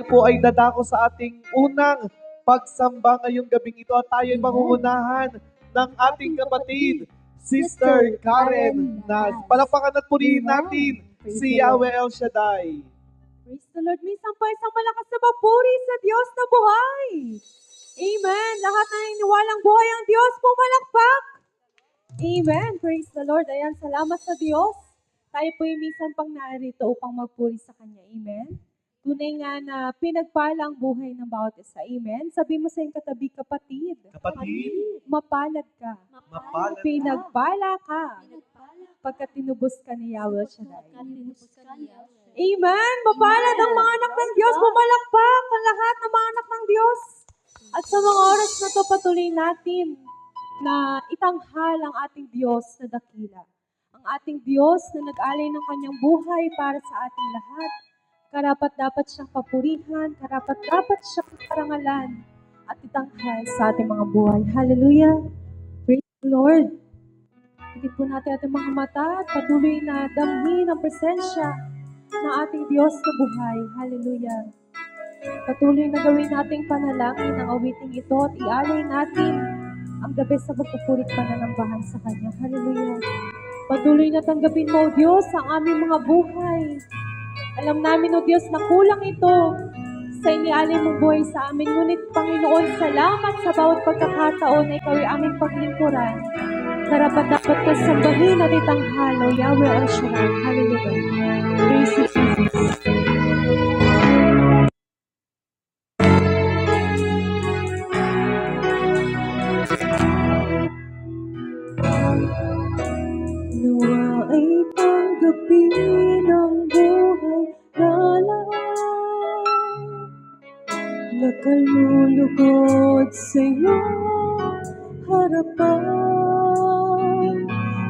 po ay dadako sa ating unang pagsamba ngayong gabing ito at tayo ay mangungunahan ng ating kapatid, Sister Karen Naz. Palakpakan at purihin natin si Yahweh El Shaddai. Praise the Lord. Minsan pa isang malakas na papuri sa Diyos na buhay. Amen. Lahat na iniwalang buhay ang Diyos, pumalakpak. Amen. Praise the Lord. Ayan, salamat sa Diyos. Tayo po yung minsan pang narito upang magpuri sa Kanya. Amen. Tunay nga na pinagpala ang buhay ng bawat isa. Amen. Sabi mo sa iyong katabi, kapatid. Kapatid, Mapalad ka. mapalad ka. Pinagpala ka. Pagkat tinubos ka ni Yahweh Shaddai. Amen. Mapalad ang mga anak ng Diyos. Pumalakpak ang lahat ng mga anak ng Diyos. At sa mga oras na to patuloy natin na itanghal ang ating Diyos na dakila. Ang ating Diyos na nag-alay ng kanyang buhay para sa ating lahat. Karapat-dapat siyang papurihan, karapat-dapat siyang parangalan at itanghal sa ating mga buhay. Hallelujah! Praise the Lord! Higit po natin ating mga mata at patuloy na damhin ang presensya ng ating Diyos na buhay. Hallelujah! Patuloy na gawin nating panalangin ang awiting ito at ialay natin ang gabi sa pagpupurit pananambahan sa Kanya. Hallelujah! Patuloy na tanggapin mo, O Diyos, ang aming mga buhay. Alam namin, O Diyos, na kulang ito sa inialay mong buhay sa amin. Ngunit, Panginoon, salamat sa bawat pagkakataon na ikaw ay aming paglingkuran. Karapat-dapat ka sambahin at itanghal, O Yahweh El Shaddai. Hallelujah. Praise you, Jesus. Nawa ay tanggapin ang buhay na lahat. Nakalulugod sa iyong harapan.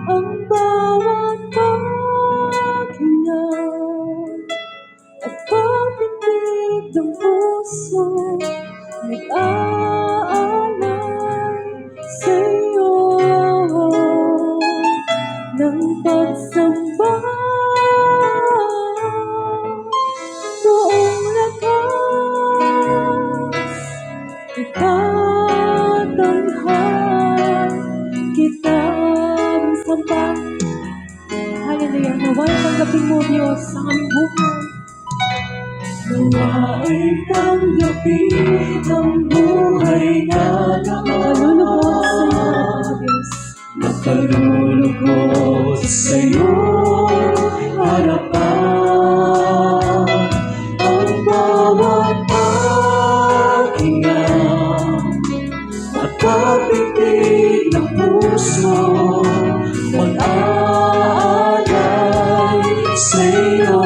Ang bawat paghinga at pagtitig ng puso nag-aalay sa iyo ng pagsamba. Buong lakas itatanghal kita samba. Hallelujah. Naway tanggapin mo, Diyos, ang aming buhay. Naway tanggapin ang buhay na nakalulugod sa iyo, Diyos. Nakalulugod sa iyo harapan. Ang bawat paghinga at papitig ng puso mag-aalay sa iyo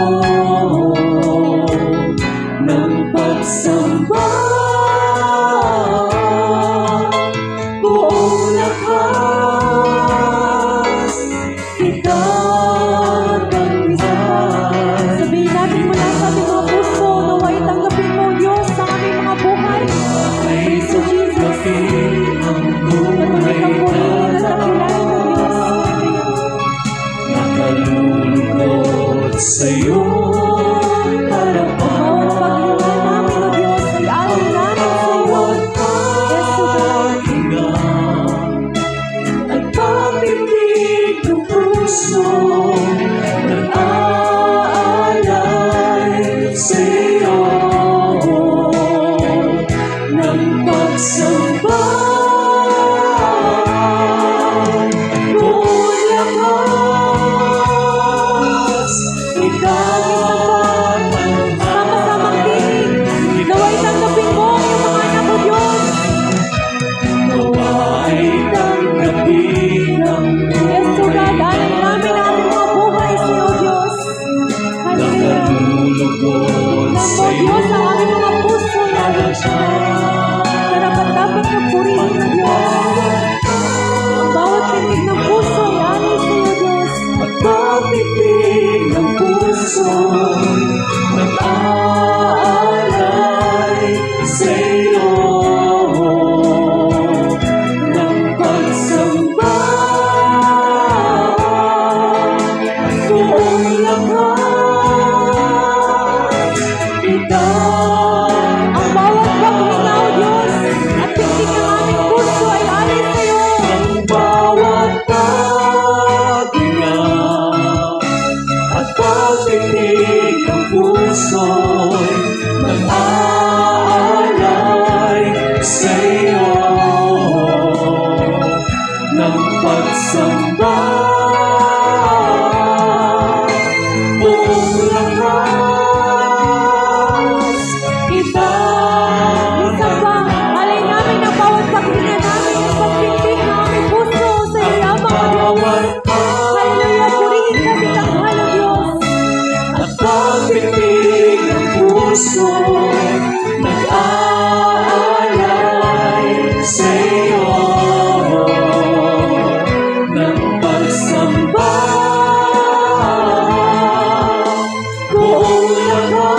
ng pagsamba. Buong lakas itatanghal nag-aalay sa'yo ng pagsamba. Buong lakas,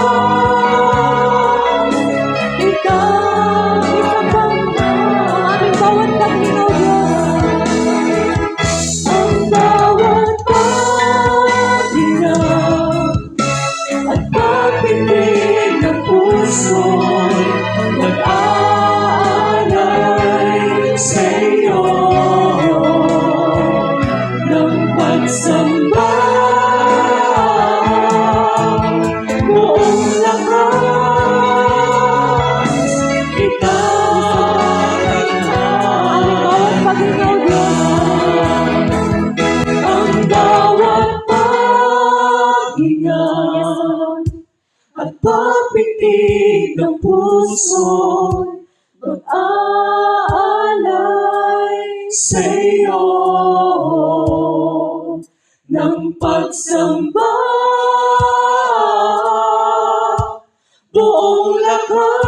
Ikaw, isabang na ang aming bawat pagdinaw, Diyos. ang bawat paghinga at pagpitig ng puso'y nag-aalay sa'yo ng pagsamba. Buong lakas, itatanghal Aming bawat pagdinaw, Diyos. ang bawat paghinga at pagpitig ng puso mag-aalay sa'yo ng pagsamba. Buong lakas,